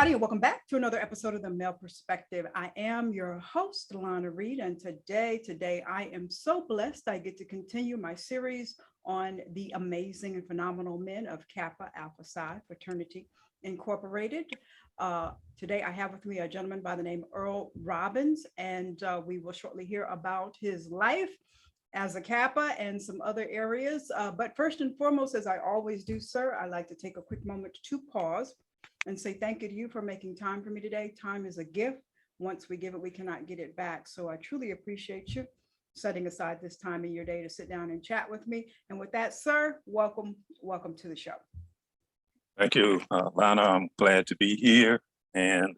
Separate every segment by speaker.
Speaker 1: everybody, and welcome back to another episode of The Male Perspective. I am your host, Lana Reid, and today I am so blessed I get to continue my series on the amazing and phenomenal men of Kappa Alpha Psi Fraternity Incorporated. Today I have with me a gentleman by the name Earl Robbins, and we will shortly hear about his life as a Kappa and some other areas. But first and foremost, as I always do, sir, I like to take a quick moment to pause and say thank you to you for making time for me today. Time is a gift. Once we give it, we cannot get it back. So I truly appreciate you setting aside this time in your day to sit down and chat with me. And with that, sir, welcome to the show.
Speaker 2: Thank you, Lana. I'm glad to be here, and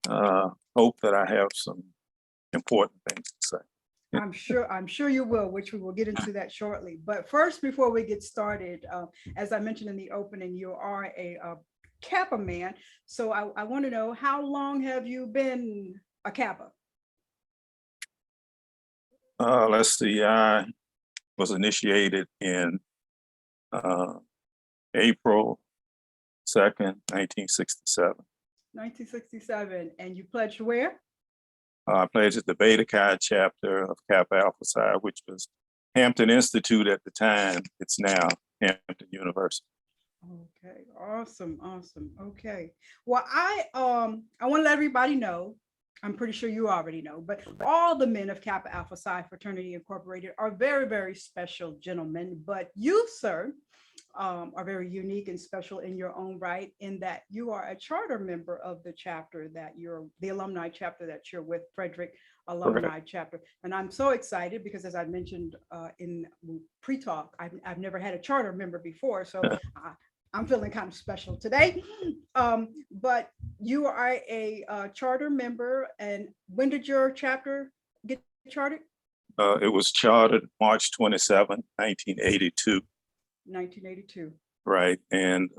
Speaker 2: hope that I have some important things to say.
Speaker 1: I'm sure you will, which we will get into that shortly. But first, before we get started, as I mentioned in the opening, you are a Kappa man. So I want to know, how long have you been a Kappa?
Speaker 2: Let's see, I was initiated in April 2nd, 1967.
Speaker 1: 1967, and you pledged where?
Speaker 2: I pledged at the 𝗙𝗘𝗞 chapter of Kappa Alpha Psi, which was Hampton Institute at the time. It's now Hampton University.
Speaker 1: Okay, awesome. Okay, well, I want to let everybody know, I'm pretty sure you already know, but all the men of Kappa Alpha Psi Fraternity Incorporated are very, very special gentlemen. But you, sir, are very unique and special in your own right, in that you are a charter member of the chapter that you're, the alumni chapter that you're with, Frederick Alumni Chapter. And I'm so excited because, as I mentioned in pre-talk, I've never had a charter member before, so I'm feeling kind of special today. But you are a charter member, and when did your chapter get chartered?
Speaker 2: It was chartered March 27, 1982.
Speaker 1: 1982.
Speaker 2: Right, and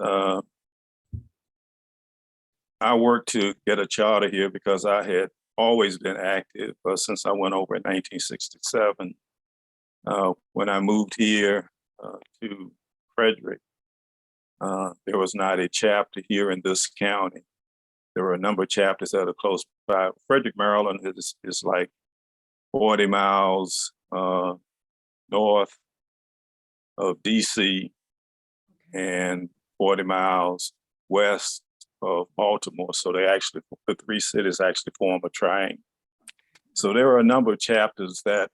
Speaker 2: I worked to get a charter here because I had always been active since I went over in 1967. When I moved here to Frederick, there was not a chapter here in this county. There were a number of chapters that are close by. Frederick, Maryland is like 40 miles north of DC and 40 miles west of Baltimore. So the three cities actually form a triangle. So there were a number of chapters that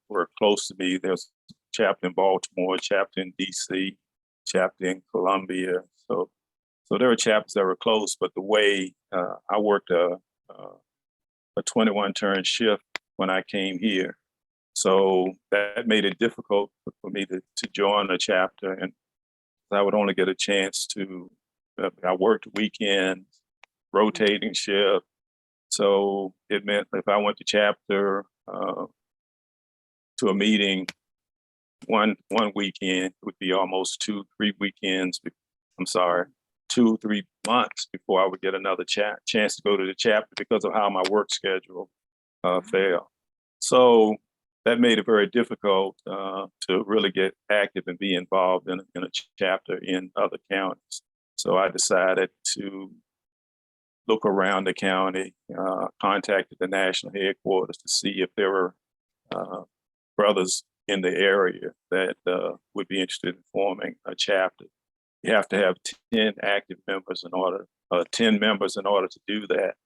Speaker 2: were close to me. There's a chapter in Baltimore, a chapter in DC, chapter in Columbia. So there were chapters that were close, but the way I worked a 21-turn shift when I came here. So that made it difficult for me to join a chapter, and I would only get a chance to, I worked weekends, rotating shift. So it meant if I went to chapter to a meeting one weekend, it would be almost 2-3 weekends. 2-3 months before I would get another chance to go to the chapter because of how my work schedule fell. So that made it very difficult to really get active and be involved in a chapter in other counties. So I decided to look around the county, contacted the national headquarters to see if there were brothers in the area that would be interested in forming a chapter. You have to have 10 active members 10 members in order to do that.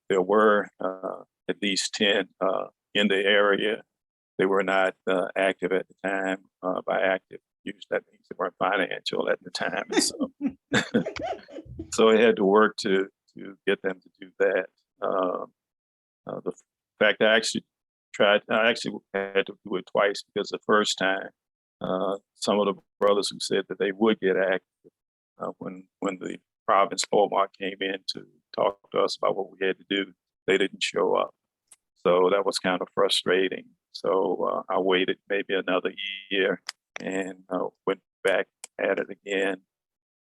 Speaker 2: There were at least 10 in the area. They were not active at the time. By active, usually that means they weren't financial at the time. And so, so I had to work to get them to do that. The fact I actually had to do it twice, because the first time, some of the brothers who said that they would get active when the province Polemarch came in to talk to us about what we had to do, they didn't show up. So that was kind of frustrating. So I waited maybe another year and went back at it again.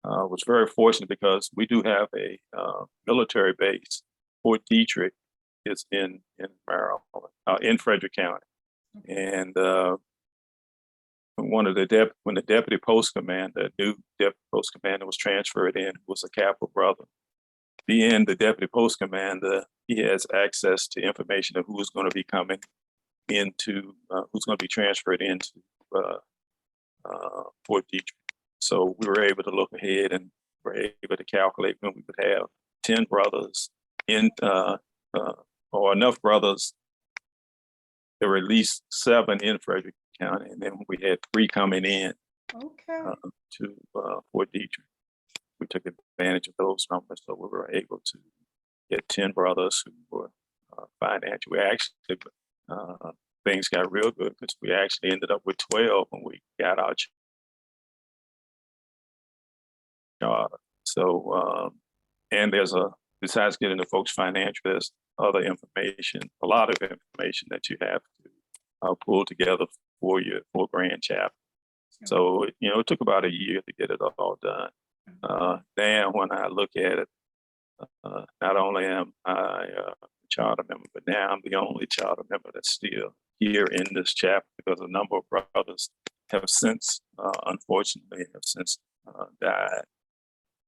Speaker 2: Was very fortunate because we do have a military base. Fort Detrick is in Maryland, in Frederick County. And when the deputy post commander, new deputy post commander was transferred in, who was a Kappa brother. Being the deputy post commander, he has access to information of who's going to be coming into, who's going to be transferred into Fort Detrick. So we were able to look ahead and were able to calculate when we would have 10 brothers in, or enough brothers. There were at least 7 in Frederick County, and then we had 3 coming in to Fort Detrick. We took advantage of those numbers, so we were able to get 10 brothers who were financial. We actually, things got real good because we actually ended up with 12 when we got our charter. So, and besides getting the folks financial, there's other information, a lot of information that you have to pull together for your grand chapter. So, it took about a year to get it all done. Now, when I look at it, not only am I a charter member, but now I'm the only charter member that's still here in this chapter because a number of brothers have since, unfortunately, died,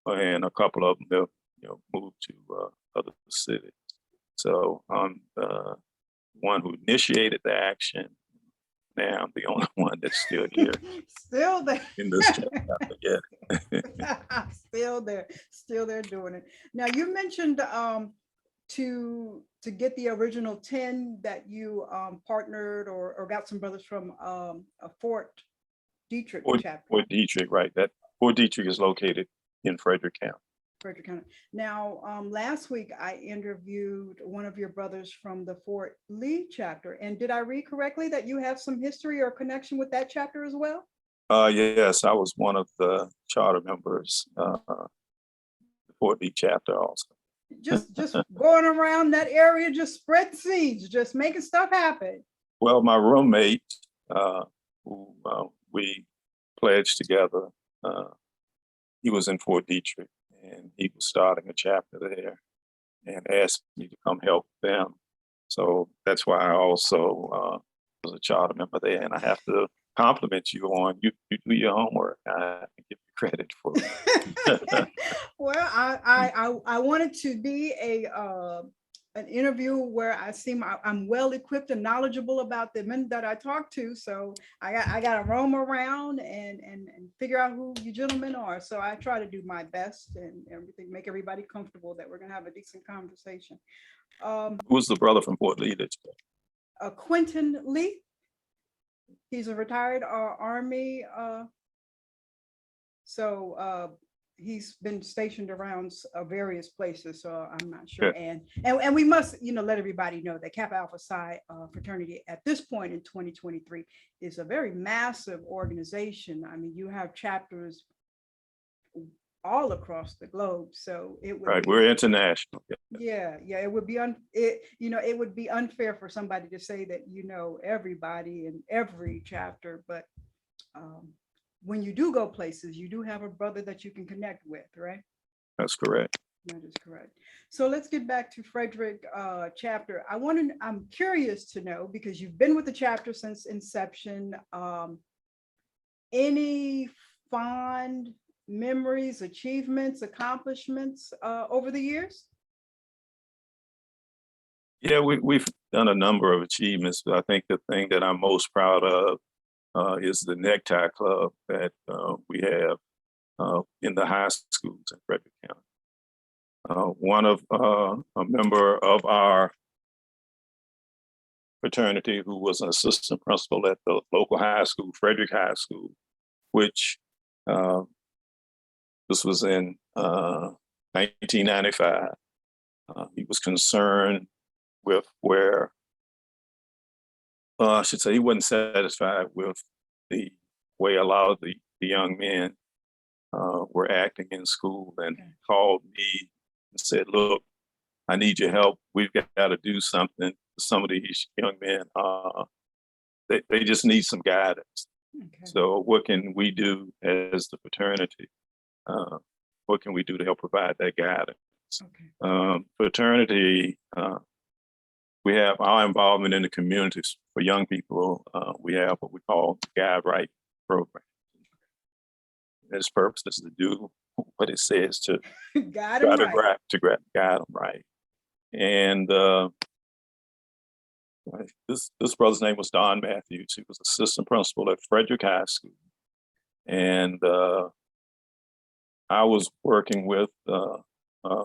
Speaker 2: and a couple of them have, moved to other cities. So I'm the one who initiated the action. Now I'm the only one that's still here.
Speaker 1: Still there.
Speaker 2: In this chapter, yeah.
Speaker 1: Still there doing it. Now you mentioned to get the original 10 that you partnered or got some brothers from a Fort Detrick chapter.
Speaker 2: Fort Detrick, right. That Fort Detrick is located in Frederick County.
Speaker 1: Frederick County. Now, last week I interviewed one of your brothers from the Fort Lee chapter, and did I read correctly that you have some history or connection with that chapter as well?
Speaker 2: Yes, I was one of the charter members, the Fort Lee chapter also.
Speaker 1: Just going around that area, just spreading seeds, just making stuff happen.
Speaker 2: Well, my roommate, who we pledged together, he was in Fort Detrick, and he was starting a chapter there and asked me to come help them. So that's why I also was a charter member there, and I have to compliment you on you do your homework. I give you credit for it.
Speaker 1: Well, I wanted to be an interview where I seem I'm well equipped and knowledgeable about the men that I talk to. So I got to roam around and figure out who you gentlemen are. So I try to do my best and everything, make everybody comfortable that we're going to have a decent conversation.
Speaker 2: Who's the brother from Fort Lee that you
Speaker 1: Quentin Lee. He's a retired Army. He's been stationed around various places, so I'm not sure. Yeah. And we must, let everybody know that Kappa Alpha Psi Fraternity at this point in 2023 is a very massive organization. I mean, you have chapters all across the globe, so it would
Speaker 2: we're international.
Speaker 1: Yeah, it would be it would be unfair for somebody to say that everybody in every chapter, but when you do go places, you do have a brother that you can connect with, right?
Speaker 2: That's correct.
Speaker 1: That is correct. So let's get back to Frederick chapter. I'm curious to know, because you've been with the chapter since inception, any fond memories, achievements, accomplishments over the years?
Speaker 2: Yeah, we've done a number of achievements, but I think the thing that I'm most proud of is the necktie club that we have in the high schools in Frederick County. One of a member of our fraternity who was an assistant principal at the local high school, Frederick High School, which this was in 1995. He was concerned with where I should say he wasn't satisfied with the way a lot of the young men were acting in school, and called me and said, "Look, I need your help. We've got to do something. Some of these young men, they just need some guidance. Okay. So what can we do as the fraternity? What can we do to help provide that guidance?" Okay. Fraternity, we have our involvement in the communities for young people. We have what we call guide, write, program. Its purpose is to do what it says to
Speaker 1: Got him right.
Speaker 2: guide them right. And this brother's name was Don Matthews. He was assistant principal at Frederick High School. And I was working with a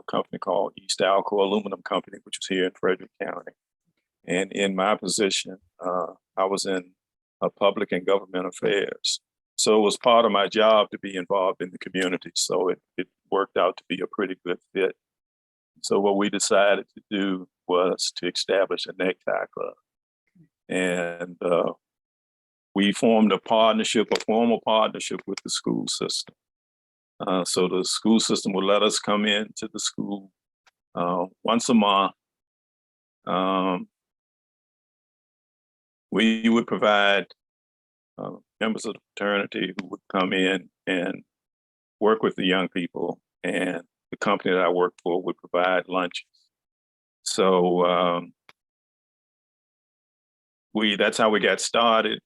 Speaker 2: company called 𝗙𝗘𝗥𝗘𝗏 Aluminum Company, which was here in Frederick County. And in my position, I was in public and government affairs. So it was part of my job to be involved in the community. So it worked out to be a pretty good fit. So what we decided to do was to establish a necktie club. And we formed a formal partnership with the school system. So the school system would let us come into the school once a month. We would provide members of the fraternity who would come in and work with the young people, and the company that I worked for would provide lunches. So that's how we got started.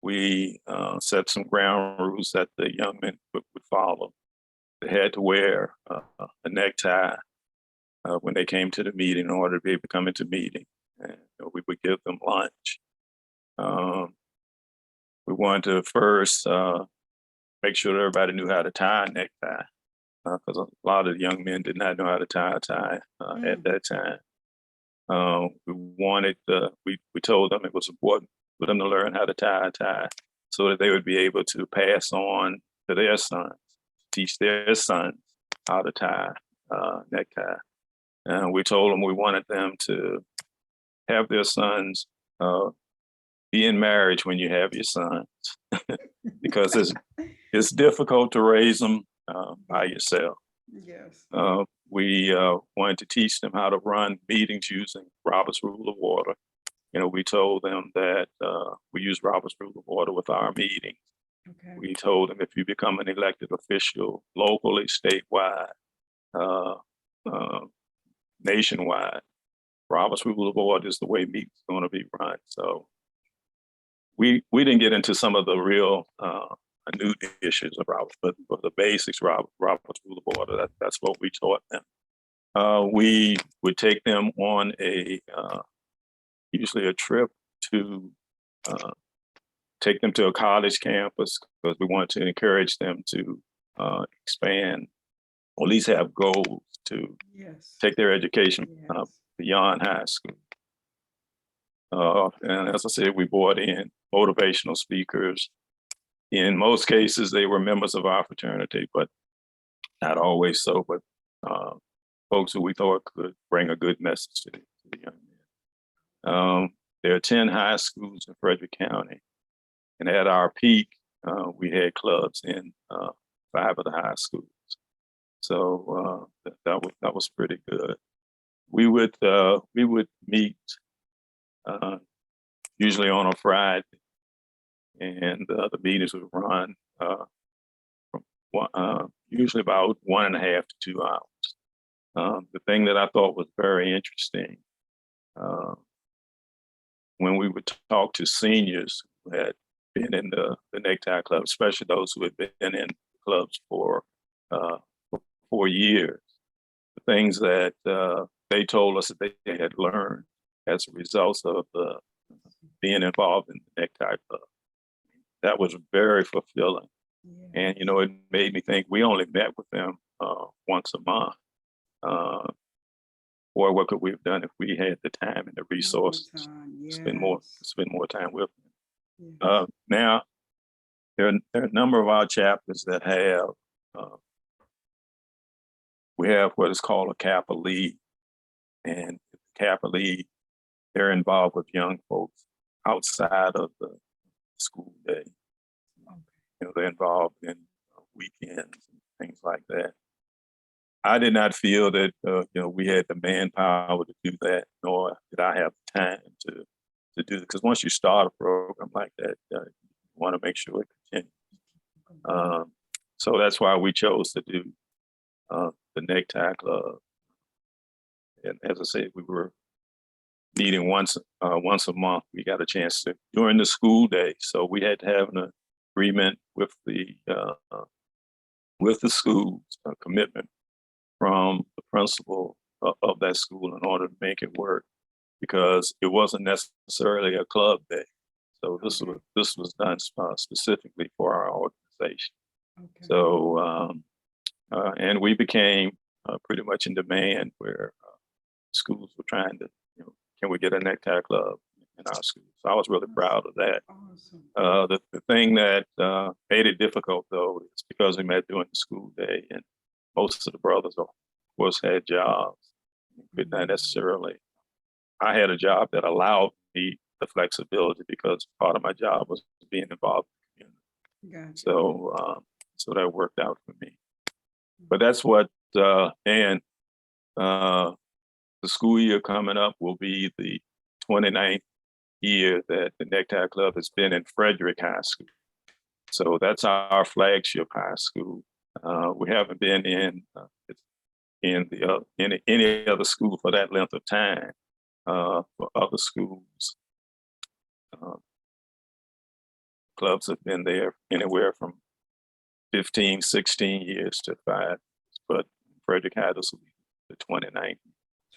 Speaker 2: We set some ground rules that the young men would follow. They had to wear a necktie when they came to the meeting in order to be able to come into meeting. And we would give them lunch. We wanted to first make sure that everybody knew how to tie a necktie, because a lot of the young men did not know how to tie a tie at that time. We told them it was important for them to learn how to tie a tie so that they would be able to pass on to their sons, teach their sons how to tie necktie. And we told them we wanted them to have their sons be in marriage when you have your sons, because it's difficult to raise them by yourself.
Speaker 1: Yes.
Speaker 2: We wanted to teach them how to run meetings using Robert's Rule of Order. We told them that we use Robert's Rule of Order with our meetings.
Speaker 1: Okay.
Speaker 2: We told them if you become an elected official locally, statewide, nationwide, Robert's Rule of Order is the way meetings are going to be run. So we didn't get into some of the real new issues of Robert's, but the basics, Robert's Rule of Order, that's what we taught them. We would take them on usually a trip to take them to a college campus, because we wanted to encourage them to expand, or at least have goals to take their education beyond high school. And as I said, we brought in motivational speakers. In most cases, they were members of our fraternity, but not always so, but folks who we thought could bring a good message to the young men. There are 10 high schools in Frederick County, and at our peak, we had clubs in 5 of the high schools. So that was pretty good. We would meet usually on a Friday, and the meetings would run from usually about 1.5 to 2 hours. The thing that I thought was very interesting, when we would talk to seniors who had been in the necktie club, especially those who had been in clubs for 4 years, the things that they told us that they had learned as a result of being involved in the necktie club, that was very fulfilling. And it made me think, we only met with them once a month. Or what could we have done if we had the time and the resources to spend more time with them? Now, there are a number of our chapters that have we have what is called a Kappa League, and Kappa League, they're involved with young folks outside of the school day. They're involved in weekends and things like that. I did not feel that we had the manpower to do that, nor did I have time to do it. Because once you start a program like that, you want to make sure it continues. So that's why we chose to do the necktie club. And as I said, we were meeting once a month. We got a chance to during the school day, so we had to have an agreement with the schools, a commitment from the principal of that school in order to make it work, because it wasn't necessarily a club day. So this was done specifically for our organization. Okay. So and we became pretty much in demand, where schools were trying to, can we get a necktie club in our school? So I was really proud of that. Awesome. The thing that made it difficult, though, is because we met during the school day, and most of the brothers, of course, had jobs. Could not necessarily. I had a job that allowed me the flexibility because part of my job was being involved in the community. Gotcha. So that worked out for me. But that's what, and the school year coming up will be the 29th year that the Necktie Club has been in Frederick High School. So that's our flagship high school. We haven't been in any other school for that length of time. For other schools, clubs have been there anywhere from 15, 16 years to 5, but Frederick had us the 29.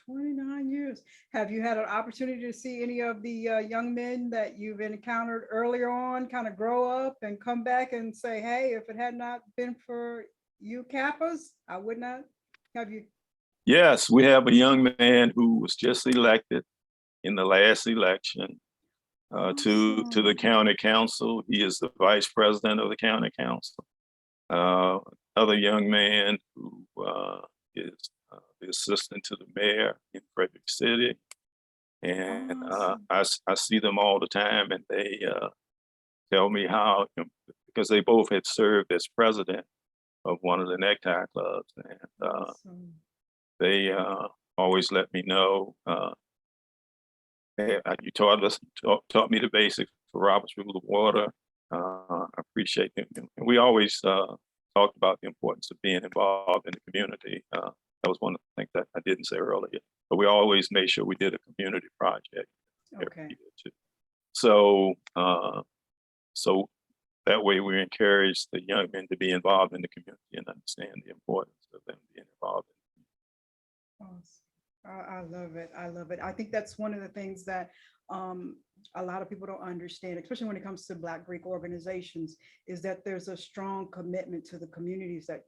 Speaker 1: 29 years. Have you had an opportunity to see any of the young men that you've encountered earlier on kind of grow up and come back and say, hey, if it had not been for you Kappas, I would not have you?
Speaker 2: Yes, we have a young man who was just elected in the last election to the county council. He is the vice president of the county council. Another young man who is the assistant to the mayor in Frederick City. And I see them all the time, and they tell me how, because they both had served as president of one of the necktie clubs. And they always let me know, you taught me the basics for Robert's Rule of Order. I appreciate them. And we always talked about the importance of being involved in the community. That was one of the things that I didn't say earlier, but we always made sure we did a community project every year too. So, so that way we encourage the young men to be involved in the community and understand the importance of them being involved in the community.
Speaker 1: Awesome. I love it. I love it. I think that's one of the things that a lot of people don't understand, especially when it comes to Black Greek organizations, is that there's a strong commitment to the communities that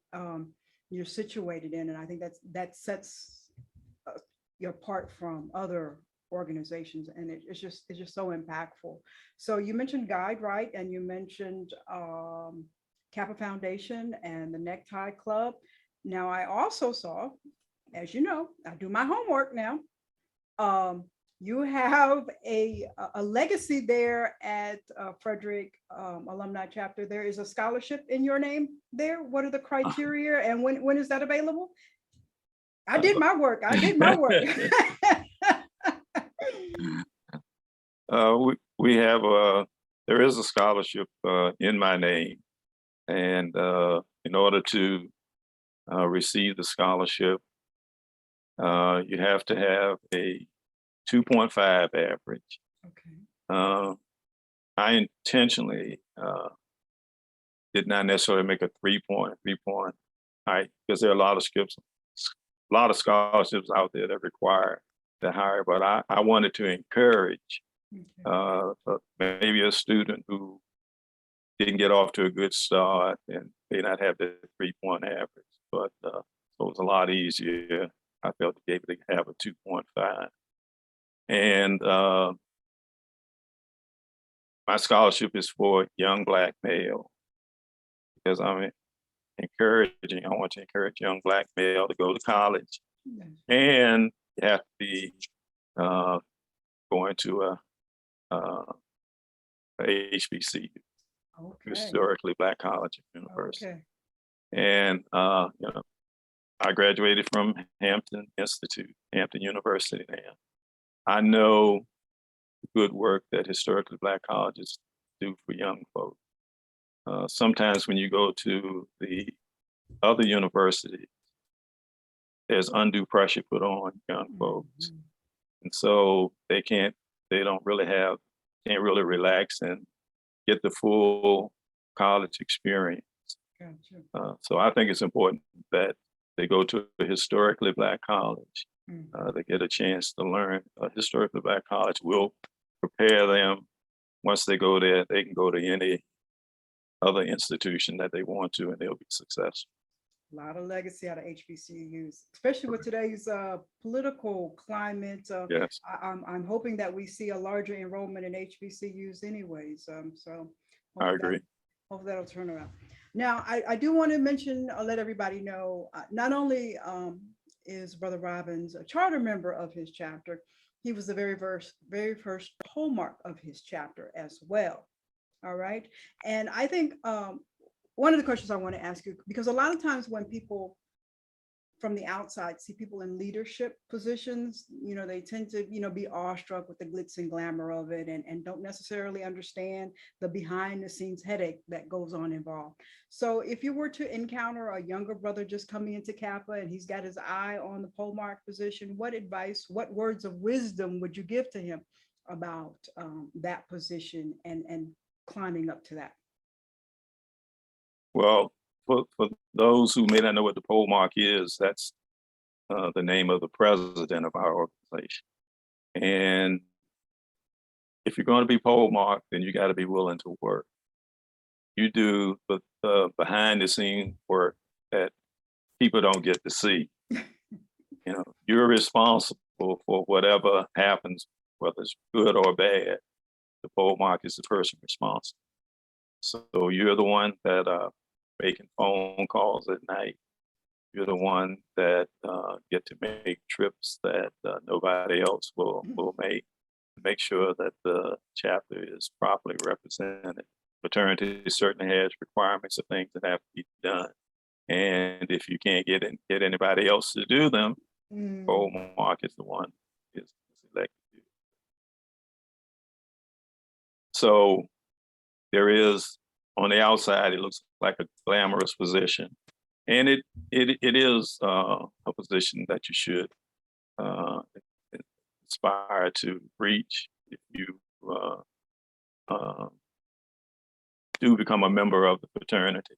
Speaker 1: you're situated in. And I think that sets you apart from other organizations. And it's just so impactful. So you mentioned Guide, right? And you mentioned Kappa Foundation and the Necktie Club. Now, I also saw, as you know, I do my homework now. You have a legacy there at Frederick Alumni Chapter. There is a scholarship in your name there. What are the criteria, and when is that available? I did my work. I did my work.
Speaker 2: We have there is a scholarship in my name, and in order to receive the scholarship, you have to have a 2.5 average. Okay. I intentionally did not necessarily make a 3-point, because there are a lot of scholarships out there that require that higher. But I wanted to encourage maybe a student who didn't get off to a good start and may not have the 3-point average, but so it was a lot easier, I felt, to be able to have a 2.5. And my scholarship is for young Black male, because I'm encouraging, I want to encourage young Black male to go to college. Yes. And you have to be going to a HBCU, historically Black college and university. Okay. And I graduated from Hampton University now. I know the good work that historically Black colleges do for young folks. Sometimes when you go to the other universities, there's undue pressure put on young folks. And so they can't really relax and get the full college experience.
Speaker 1: Gotcha.
Speaker 2: So I think it's important that they go to a historically Black college. They get a chance to learn. A historically Black college will prepare them. Once they go there, they can go to any other institution that they want to, and they'll be successful.
Speaker 1: A lot of legacy out of HBCUs, especially with today's political climate.
Speaker 2: Yes.
Speaker 1: I'm hoping that we see a larger enrollment in HBCUs anyways. So
Speaker 2: I agree.
Speaker 1: Hopefully that'll turn around. Now, I do want to mention, let everybody know, not only is Brother Robbins a charter member of his chapter, he was the very first Polemarch of his chapter as well. All right. And I think one of the questions I want to ask you, because a lot of times when people from the outside see people in leadership positions, they tend to, be awestruck with the glitz and glamour of it and don't necessarily understand the behind the scenes headache that goes on involved. So if you were to encounter a younger brother just coming into Kappa and he's got his eye on the Polemarch position, what advice, what words of wisdom would you give to him about that position and climbing up to that?
Speaker 2: Well, for those who may not know what the Polemarch is, that's the name of the president of our organization. And if you're going to be Polemarch, then you got to be willing to work. You do the behind the scenes work that people don't get to see. You're responsible for whatever happens, whether it's good or bad. The Polemarch is the person responsible. So you're the one that making phone calls at night. You're the one that get to make trips that nobody else will make sure that the chapter is properly represented. Fraternity certainly has requirements of things that have to be done. And if you can't get anybody else to do them, Polemarch is the one is elected to. So there is, on the outside, it looks like a glamorous position. And it is a position that you should aspire to reach if you do become a member of the fraternity.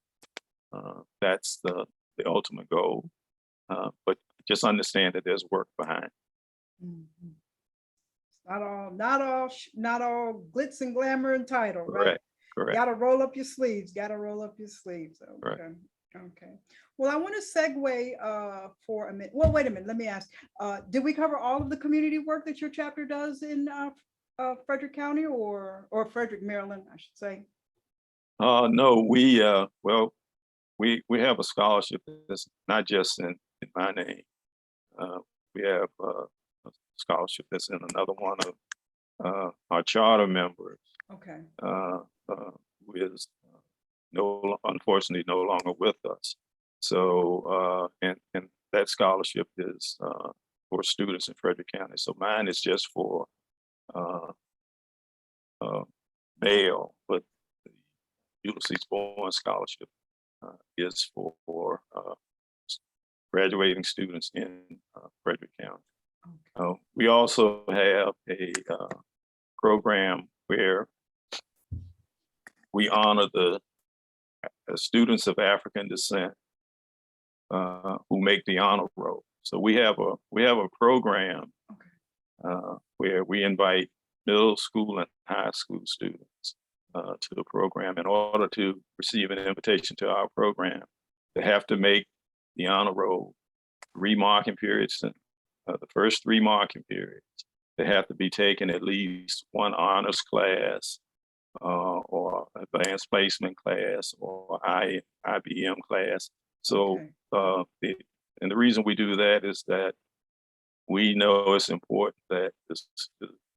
Speaker 2: That's the ultimate goal. But just understand that there's work behind.
Speaker 1: Mm-hmm. Not all glitz and glamour and title, right?
Speaker 2: Correct.
Speaker 1: Got to roll up your sleeves. Okay. Okay. Well, I want to segue for a minute. Well, wait a minute. Let me ask. Did we cover all of the community work that your chapter does in Frederick County or Frederick, Maryland, I should say?
Speaker 2: No, we have a scholarship that's not just in my name. We have a scholarship that's in another one of our charter members.
Speaker 1: Okay.
Speaker 2: Who is unfortunately no longer with us. So and that scholarship is for students in Frederick County. So mine is just for male, but the Ulysses Bourne scholarship is for graduating students in Frederick County. Okay. We also have a program where we honor the students of African descent who make the honor roll. So we have a program where we invite middle school and high school students to the program. In order to receive an invitation to our program, they have to make the honor roll 3 marking periods. And the first 3 marking periods, they have to be taken at least 1 honors class or advanced placement class or IBM class. So, and the reason we do that is that we know it's important that the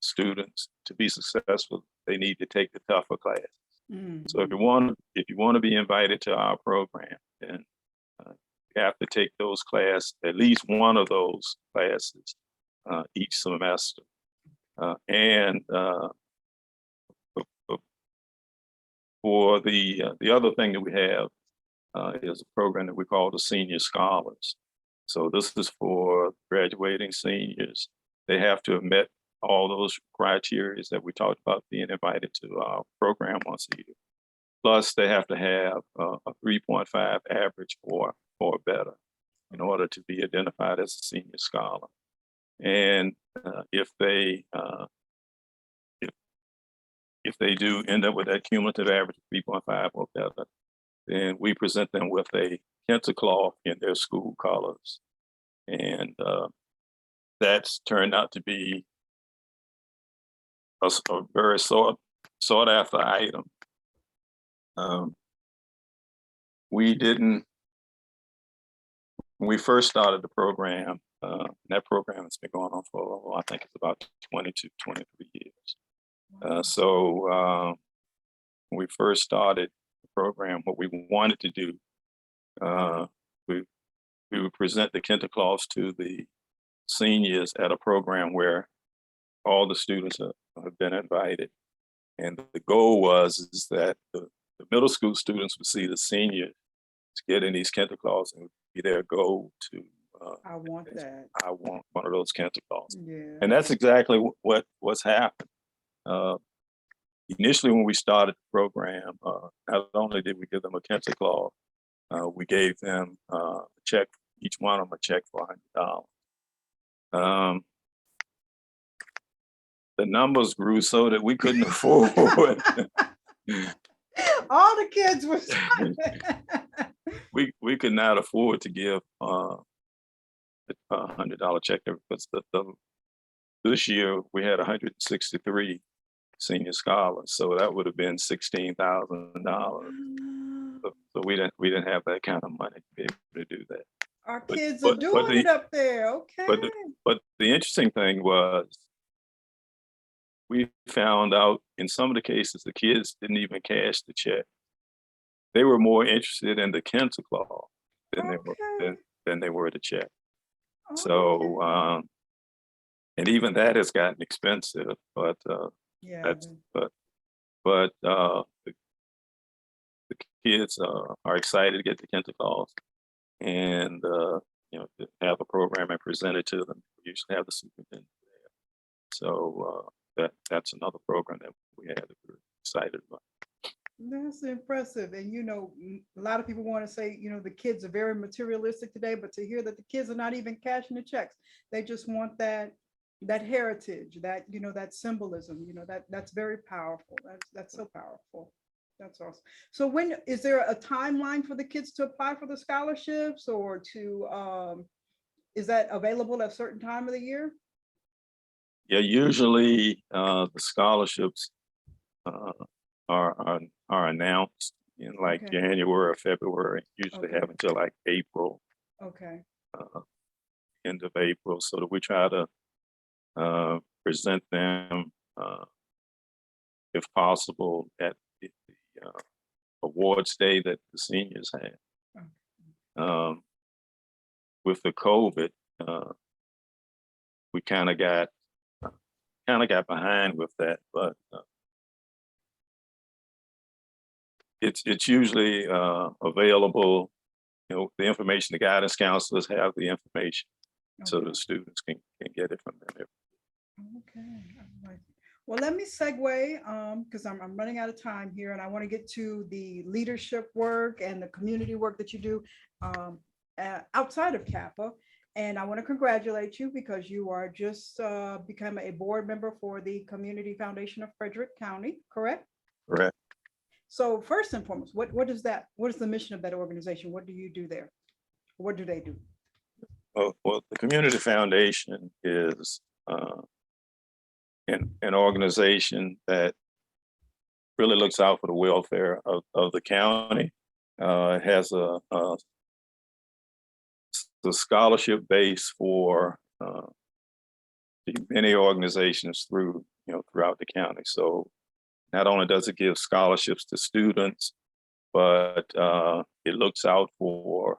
Speaker 2: students, to be successful, they need to take the tougher classes. Mm-hmm. So if you want to be invited to our program, then you have to take those classes, at least one of those classes each semester. And for the other thing that we have is a program that we call the Senior Scholars. So this is for graduating seniors they have to have met all those criteria that we talked about being invited to our program once a year. Plus, they have to have a 3.5 average or better in order to be identified as a senior scholar. And if they do end up with that cumulative average of 3.5 or better, then we present them with a 𝗙𝗘𝗏 in their school colors. And that's turned out to be a very sought after item. When we first started the program, that program has been going on for, I think it's about 22, 23 years. So when we first started the program, what we wanted to do, we would present the 𝗙𝗘𝗏s to the seniors at a program where all the students have been invited. And the goal is that the middle school students would see the seniors getting these 𝗙𝗘𝗏s, and it would be their goal to,
Speaker 1: I want that.
Speaker 2: I want one of those 𝗙𝗘𝗏s.
Speaker 1: Yeah.
Speaker 2: And that's exactly what's happened. Initially, when we started the program, not only did we give them a 𝗙𝗘𝗏, we gave them a check, each one of them a check for $100. The numbers grew so that we couldn't afford.
Speaker 1: All the kids were.
Speaker 2: we could not afford to give a $100 check because this year we had 163 senior scholars, so that would have been $16,000. So we didn't have that kind of money to be able to do that.
Speaker 1: Our kids are doing it up there. Okay.
Speaker 2: But the interesting thing was, we found out in some of the cases the kids didn't even cash the check. They were more interested in the 𝗙𝗘𝗏 than they were the check.
Speaker 1: Okay.
Speaker 2: So and even that has gotten expensive, but
Speaker 1: yeah.
Speaker 2: The kids are excited to get the 𝗙𝗘𝗏s and to have a program and present it to them. We usually have the superintendent there. So that's another program that we had that we're excited about.
Speaker 1: That's impressive. And a lot of people want to say, the kids are very materialistic today, but to hear that the kids are not even cashing the checks, they just want that heritage, that symbolism, that's very powerful. That's so powerful. That's awesome. So when is there a timeline for the kids to apply for the scholarships, or is that available at a certain time of the year?
Speaker 2: Yeah, usually the scholarships are announced in January or February. Usually have until April.
Speaker 1: Okay.
Speaker 2: End of April, so that we try to present them, if possible, at the awards day that the seniors had.
Speaker 1: Okay.
Speaker 2: With the COVID, we kind of got behind with that, but it's usually available. The information, the guidance counselors have the information, so the students can get it from them.
Speaker 1: Okay. All right. Well, let me segue because I'm running out of time here, and I want to get to the leadership work and the community work that you do outside of Kappa. And I want to congratulate you because you are just become a board member for the Community Foundation of Frederick County, correct?
Speaker 2: Correct.
Speaker 1: So first and foremost, what is that? What is the mission of that organization? What do you do there? What do they do?
Speaker 2: Well, the Community Foundation is an organization that really looks out for the welfare of the county. It has the scholarship base for many organizations throughout the county. So not only does it give scholarships to students, but it looks out for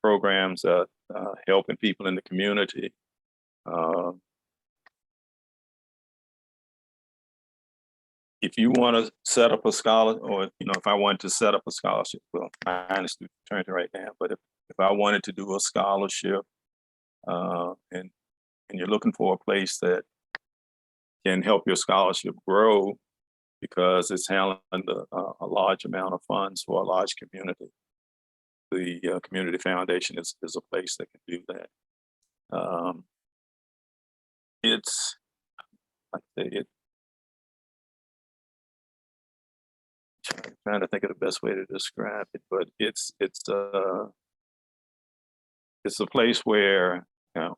Speaker 2: programs that helping people in the community. If you want to set up a scholarship, or if I wanted to set up a scholarship, well, I'm a student attorney right now, but if I wanted to do a scholarship and and you're looking for a place that can help your scholarship grow because it's handling a large amount of funds for a large community, the Community Foundation is a place that can do that. It's, like I say, trying to think of the best way to describe it, but it's a place where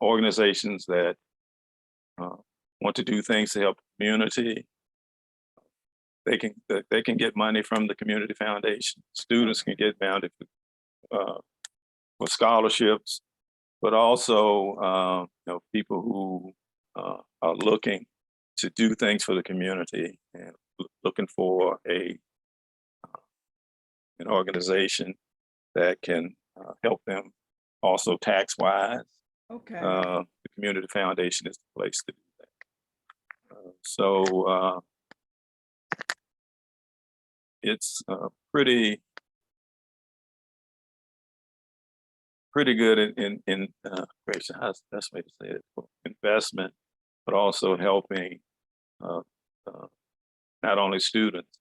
Speaker 2: organizations that want to do things to help the community, they can get money from the Community Foundation. Students can get money for scholarships, but also people who are looking to do things for the community and looking for an organization that can help them also tax-wise.
Speaker 1: Okay.
Speaker 2: The Community Foundation is the place to do that. So it's pretty good in gracious, how's the best way to say it? Investment, but also helping not only students,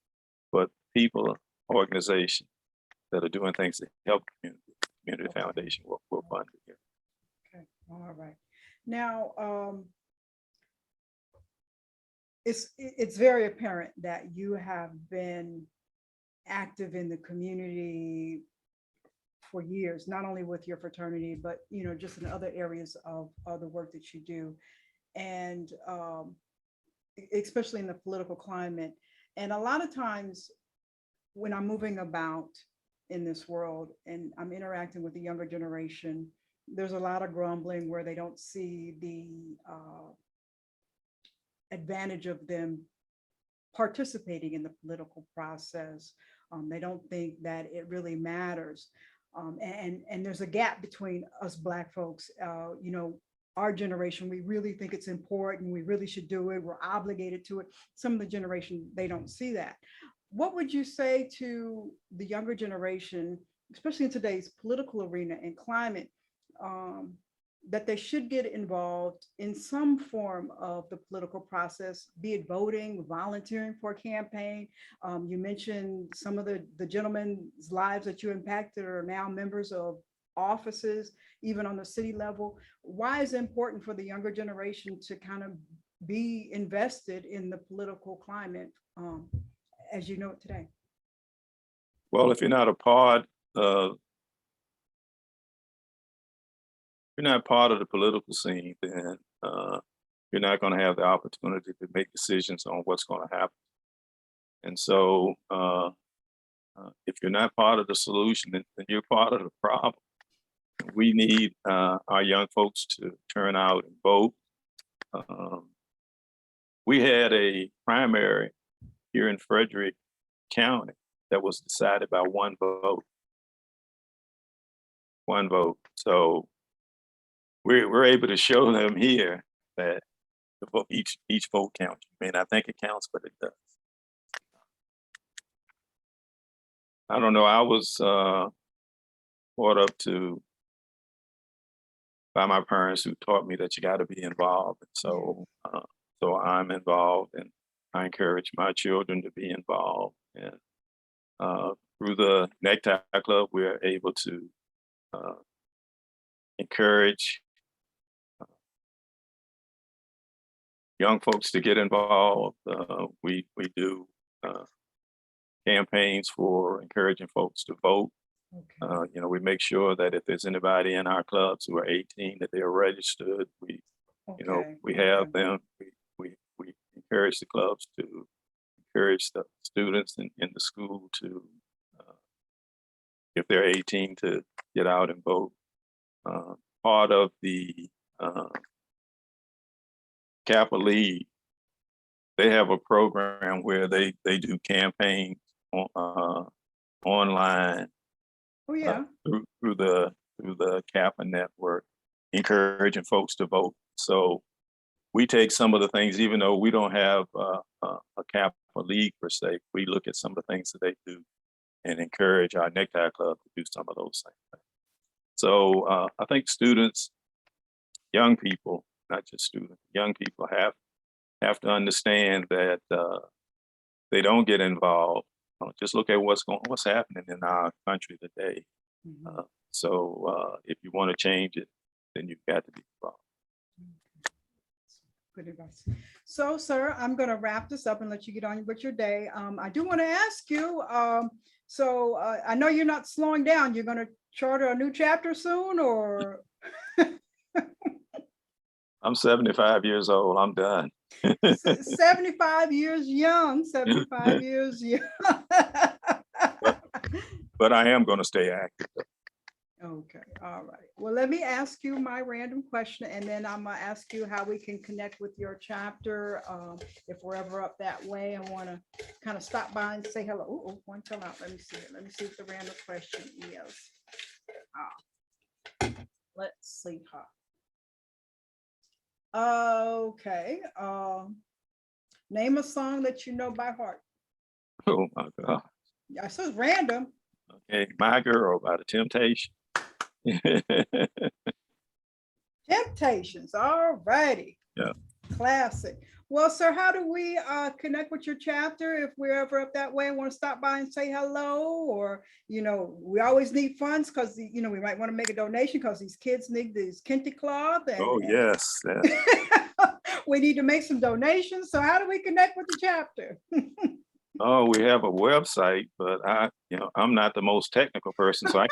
Speaker 2: but people, organizations that are doing things to help the community. Community Foundation will fund it here.
Speaker 1: Okay, all right. Now, it's very apparent that you have been active in the community for years, not only with your fraternity, but just in other areas of the work that you do, and especially in the political climate. And a lot of times when I'm moving about in this world and I'm interacting with the younger generation, there's a lot of grumbling where they don't see the advantage of them participating in the political process. They don't think that it really matters. And there's a gap between us Black folks, our generation, we really think it's important, we really should do it, we're obligated to it. Some of the generation, they don't see that. What would you say to the younger generation, especially in today's political arena and climate, that they should get involved in some form of the political process, be it voting, volunteering for a campaign? You mentioned some of the gentlemen's lives that you impacted are now members of offices, even on the city level. Why is it important for the younger generation to kind of be invested in the political climate as you know it today?
Speaker 2: Well, if you're not a part of the political scene, then you're not going to have the opportunity to make decisions on what's going to happen. And so if you're not part of the solution, then you're part of the problem. We need our young folks to turn out and vote. We had a primary here in Frederick County that was decided by one vote. One vote. So we're able to show them here that the vote, each vote counts. You may not think it counts, but it does. I don't know. I was brought up by my parents who taught me that you got to be involved. And so, so I'm involved, and I encourage my children to be involved. And through the 𝗙𝗘𝗥𝗚𝗏 Club, we're able to encourage young folks to get involved. We do campaigns for encouraging folks to vote. Okay. We make sure that if there's anybody in our clubs who are 18, that they're registered. We have them. We encourage the clubs to encourage the students in the school to, if they're 18, to get out and vote. Part of the Kappa League, they have a program where they do campaigns online.
Speaker 1: Oh yeah.
Speaker 2: Through the Kappa network, encouraging folks to vote. So we take some of the things, even though we don't have a Kappa League per se, we look at some of the things that they do and encourage our 𝗙𝗘𝗥𝗏𝗏 Club to do some of those things. So I think students, young people, not just students, young people have to understand that they don't get involved. Just look at what's happening in our country today.
Speaker 1: Mhm.
Speaker 2: So if you want to change it, then you've got to be involved.
Speaker 1: Good advice. So, sir, I'm going to wrap this up and let you get on with your day. I do want to ask you, I know you're not slowing down. You're going to charter a new chapter soon, or?
Speaker 2: I'm 75 years old. I'm done.
Speaker 1: 75 years young, 75 years young.
Speaker 2: But I am going to stay active.
Speaker 1: Okay, all right. Well, let me ask you my random question, and then I'm gonna ask you how we can connect with your chapter. If we're ever up that way and want to kind of stop by and say hello. Oh, one fell out. Let me see it. Let me see what the random question is. Let's see. Okay. Name a song that you know by heart.
Speaker 2: Oh my God.
Speaker 1: Yeah, so it's random.
Speaker 2: Okay, My Girl by the Temptations.
Speaker 1: Temptations. All righty.
Speaker 2: Yeah.
Speaker 1: Classic. Well, sir, how do we connect with your chapter if we're ever up that way and want to stop by and say hello? Or, we always need funds because, we might want to make a donation because these kids need these kente cloth.
Speaker 2: Oh, yes.
Speaker 1: We need to make some donations. So how do we connect with the chapter?
Speaker 2: Oh, we have a website, but I'm not the most technical person, so I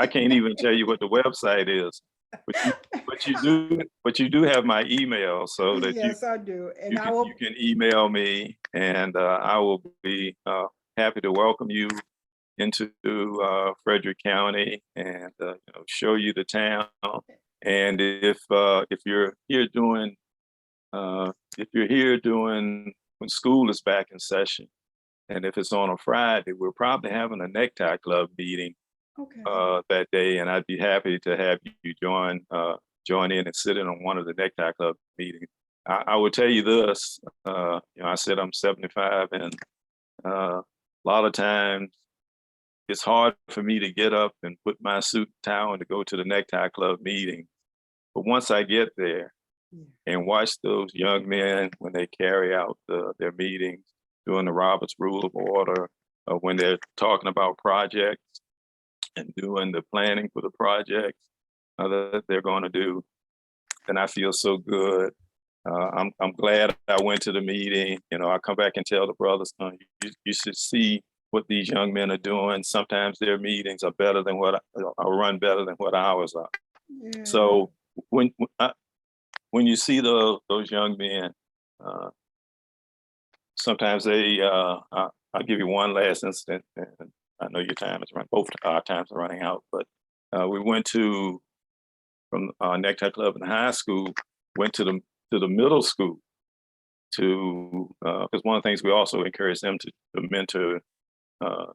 Speaker 2: can't even tell you what the website is. But you do have my email, so that
Speaker 1: yes, I do, and
Speaker 2: you can email me, and I will be happy to welcome you into Frederick County and show you the town. And if you're here doing when school is back in session, and if it's on a Friday, we're probably having a Necktie Club meeting that day, and I'd be happy to have you join in and sit in on one of the Necktie Club meetings. I would tell you this, I said I'm 75, and a lot of times it's hard for me to get up and put my suit and tie on to go to the Necktie Club meeting. But once I get there and watch those young men when they carry out their meetings, doing the Roberts Rule of Order, when they're talking about projects and doing the planning for the projects that they're going to do, then I feel so good. I'm glad I went to the meeting. I come back and tell the brothers, you should see what these young men are doing. Sometimes their meetings are better than run better than what ours are. Yeah. So when you see those young men, sometimes I'll give you one last incident, and I know your time is running, both our times are running out, but we went from Necktie Club in high school, went to the middle school because one of the things we also encourage them to mentor the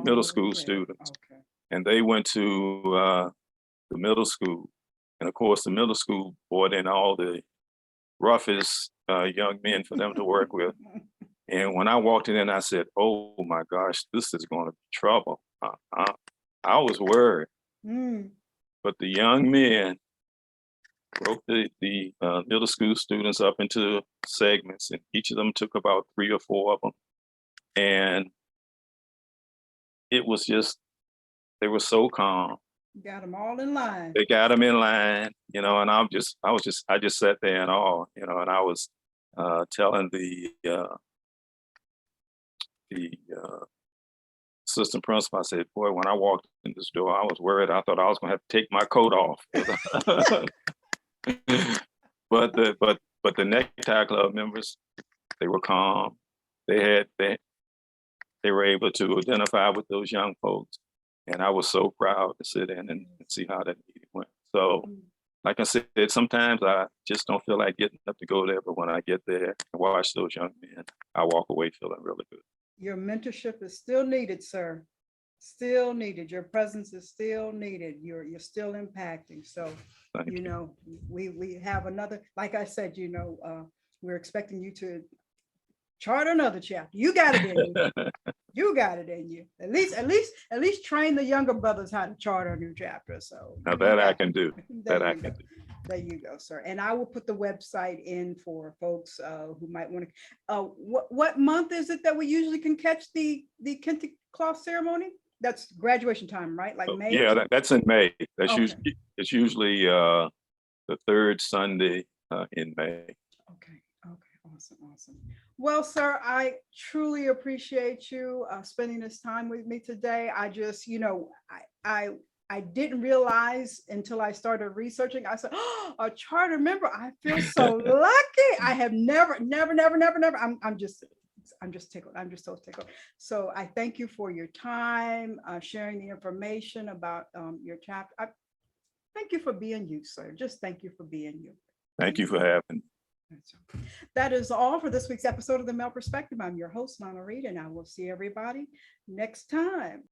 Speaker 2: middle school students. Okay. And they went to the middle school. And of course, the middle school brought in all the roughest young men for them to work with. And when I walked in, I said, oh my gosh, this is going to be trouble. I was worried. But the young men broke the middle school students up into segments, and each of them took about 3 or 4 of them. And it was just, they were so calm.
Speaker 1: Got them all in line.
Speaker 2: They got them in line, and I just sat there in awe, and I was telling the assistant principal, I said, boy, when I walked in this door, I was worried. I thought I was going to have to take my coat off. But the Necktie Club members, they were calm. They were able to identify with those young folks. And I was so proud to sit in and see how that meeting went. So, like I said, sometimes I just don't feel like getting up to go there, but when I get there and watch those young men, I walk away feeling really good.
Speaker 1: Your mentorship is still needed, sir. Still needed. Your presence is still needed. You're still impacting. So, we have another, like I said, we're expecting you to charter another chapter. You got it in you. You got it in you. At least train the younger brothers how to charter a new chapter. So
Speaker 2: now that I can do. That I can do.
Speaker 1: There you go, sir. And I will put the website in for folks who might want to. What month is it that we usually can catch the 𝗙𝗘𝗞 ceremony? That's graduation time, right? Like May?
Speaker 2: Yeah, that's in May. That's
Speaker 1: Okay.
Speaker 2: usually the third Sunday in May.
Speaker 1: Okay. Awesome. Well, sir, I truly appreciate you spending this time with me today. I just, I didn't realize until I started researching. I said, oh, a charter member. I feel so lucky. I have never. I'm just tickled. I'm just so tickled. So I thank you for your time, sharing the information about your chapter. Thank you for being you, sir. Just thank you for being you.
Speaker 2: Thank you for having me.
Speaker 1: That is all for this week's episode of The Male Perspective. I'm your host, Lana Reid, and I will see everybody next time.